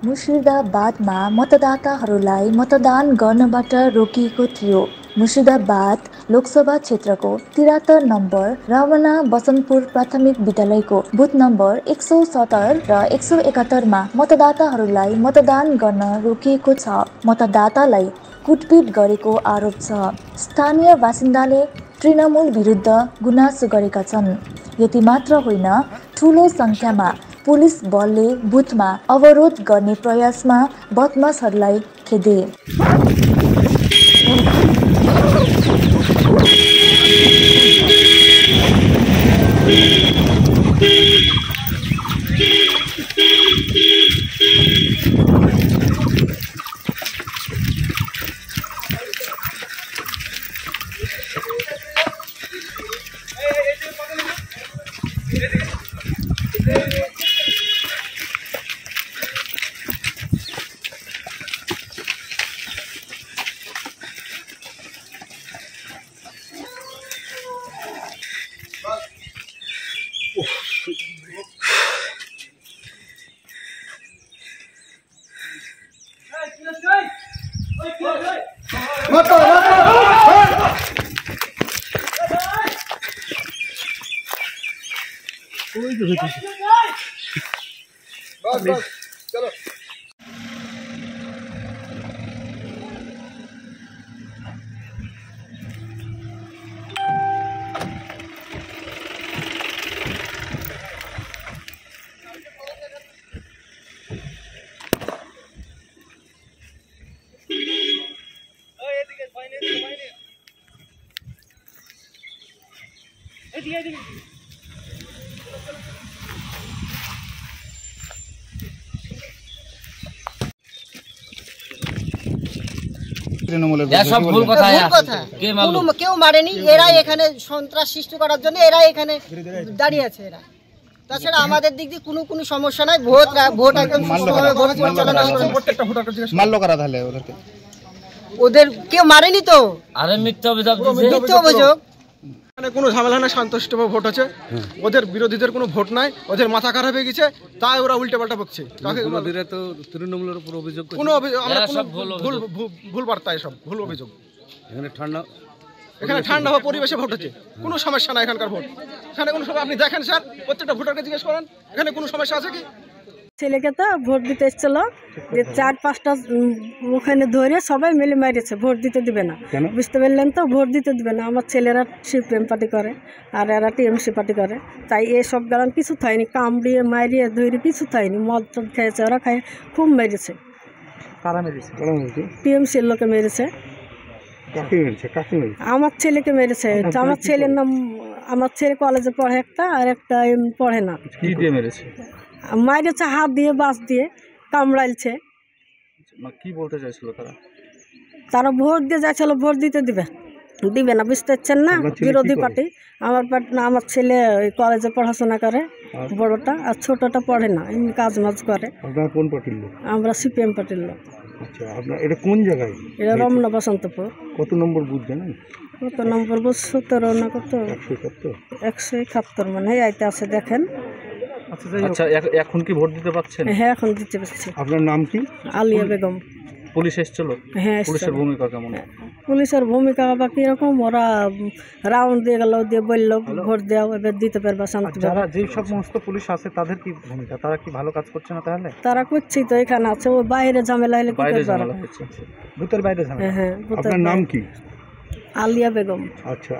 मुर्शिदाबादमा मतदाताहरूलाई मतदान गर्नबाट रोकिएको थियो। मुर्शिदाबाद लोकसभा क्षेत्रको 73 नम्बर रावणा बसन्तपुर प्राथमिक विद्यालयको बुथ नम्बर 170 र 171मा मतदाताहरूलाई मतदान गर्न रोकिएको छ। मतदातालाई कुटपिट गरेको आरोप छ। स्थानीय बासिन्दाले तृणमूल विरुद्ध गुनासो गरेका छन्। यति मात्र होइन, ठूलो संख्यामा पुलिस बलले बुथमा अवरोध गर्ने प्रयासमा बदमाशहरूलाई खेदे। चलो কেউ মারেনি, এরাই এখানে সন্ত্রাস সৃষ্টি করার জন্য এরাই এখানে দাঁড়িয়ে আছে। এরা তাছাড়া আমাদের দিক দিয়ে কোনো সমস্যা নাই। ভোট একদম ভোট পরিচালনা ওদের কেউ মারেনি তো। আরে মিথ্যা অভিযোগ। কোনো ঝামেলা না, শান্তশিষ্টভাবে ভোট আছে। ওদের বিরোধীদের কোনো ভোট নাই, ওদের মাথা খারাপ হয়ে গেছে, তাই ওরা উল্টে পাল্টা বকছে। তো তৃণমূলের উপর অভিযোগ, ভুল বার্তা, এসব ভুল অভিযোগ। এখানে ঠান্ডা হওয়া পরিবেশে ভোট হচ্ছে, কোনো সমস্যা নাই এখানকার ভোট। এখানে কোনো সময় আপনি দেখেন স্যার, প্রত্যেকটা ভোটারকে জিজ্ঞেস করেন এখানে কোনো সমস্যা আছে কি। ছেলেকে তো ভোট দিতে এসেছিল, যে 4-5টা ওখানে ধরে সবাই মিলে মেরেছে, ভোট দিতে দিবে না। বুঝতে পারলেন তো, ভোট দিতে দিবে না। আমার ছেলেরা সিপিএম পার্টি করে আর এরা টিএমসি পার্টি করে, তাই এসব গান কিছু থাইনি, কামড়িয়ে মারিয়ে ধরে কিছু থাইনি। মদ টদ খেয়েছে, ওরা খায় খুব মেরেছে। টিএমসির লোকে মেরেছে। আমার ছেলেকে মেরেছে। আমার ছেলের নাম, আমার ছেলে কলেজে পড়ে একটা, আর একটা পড়ে না। মাইরেছে হাত দিয়ে, বাস দিয়ে কামড়াইছে। কি বলতে চাইছিল তারা ভোট দিয়ে যাচ্ছিল, ভোট দিতে দিবে না। বুঝতে পারছেন না, বিরোধী পার্টি। আমার ছেলে ওই কলেজে পড়াশোনা করে, বড়টা, আর ছোটটা পড়ে না, এমনি কাজ মাজ করে। কোন পার্টির লোক? আমরা সিপিএম পার্টির লোক। আচ্ছা, আপনার এটা কোন জায়গায়? এটা রমনা বসন্তপুর। কত নম্বর বুথ জানেন? কত নম্বর বুথ? 17 না কত, 171 মানে আইতে আছে, দেখেন। আচ্ছা, এখন কি ভোট দিতে পারছেন? হ্যাঁ, এখন দিতে পারছি। আপনার নাম কি? আলিয়া বেগম। পুলিশ এসেছিল? হ্যাঁ। পুলিশের ভূমিকা কেমন? পুলিশের ভূমিকা বা কিরকম, ওরা রাউন্ড দিয়ে গেল, দিয়ে বললো ভোট দেওয়া, এবার দিতে পারবা শান্তি। যারা যে সমস্ত পুলিশ আছে তাদের কি ভূমিকা? তারা কি ভালো কাজ করছে না? তাহলে তারা করছেই তো, এখানে আছে। ও বাইরে ঝামেলা হলে কি করবে? ভূতের বাইরে ঝামেলা। হ্যাঁ। আপনার নাম কি? আলিয়া বেগম। আচ্ছা।